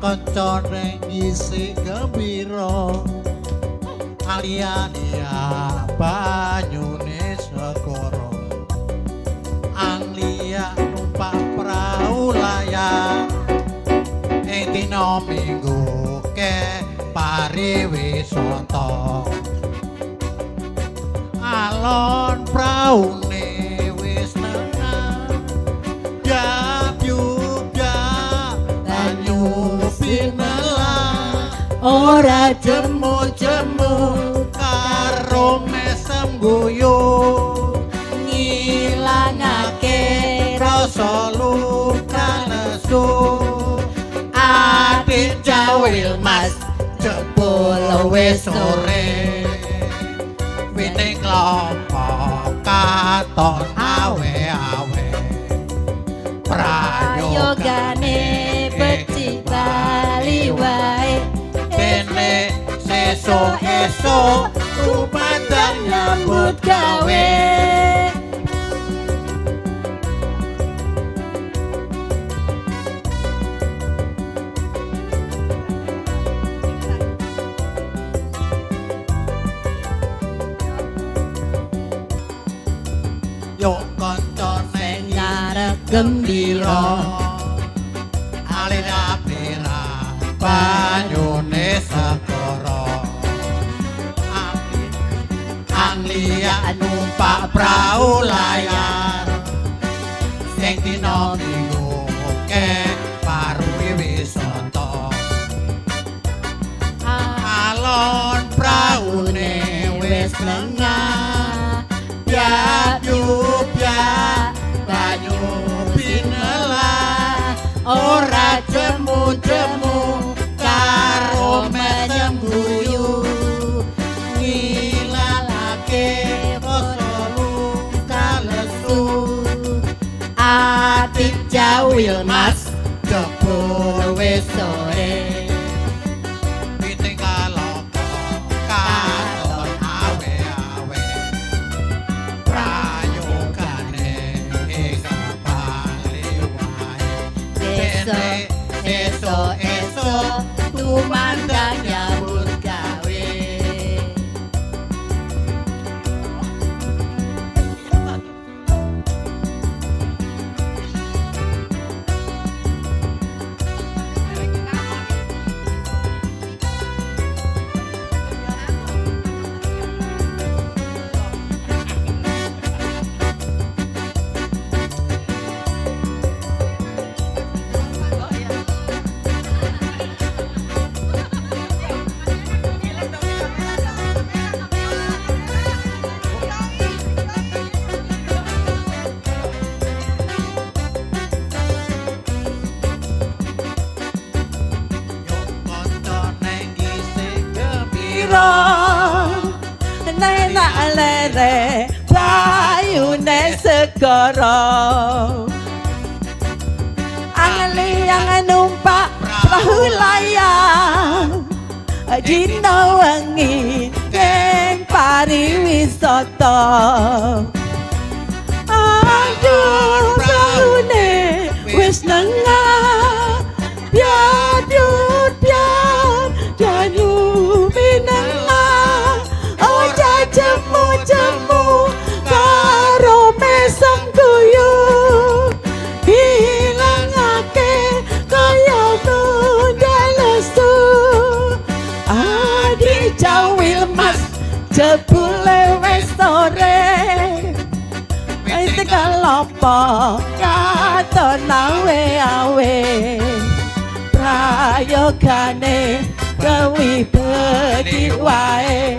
kancane ngisi gembira alia-lia banyune segara anglia numpak prau layar ing dina minggu ke pariwisata alon praune wis nengah ya banyu pinelah ora jemu-jemu karo mesem guyu ngilangake rasa luka lesu adik jawil mas jebul wis sore wining klompok katon awe-awe prayogane becik bali wae dene sesuk-esuk kumandang nyambut gawe yo koncone ngarep gembira alira pira banyune segara anglia numpak prau layar sing dina minggu ke pariwisata alon praune wis lengah banyu pinelah ora jemu-jemu karo menyem guyu ngilangake rasa luka lesu adik jawil mas jebul wis sore esok tumandang nyambut gawe nenak lere bayune segara angli numpak perahu layar dina wengi ing pariwisata aduh praune wis nengah banyu pinenah ojo jemu-jemu karo mesem guyu hilangake kaya nundang lesu adik jawil mas jebule wis sore tekan lopo katon awe-awe prayogane gawe becik wae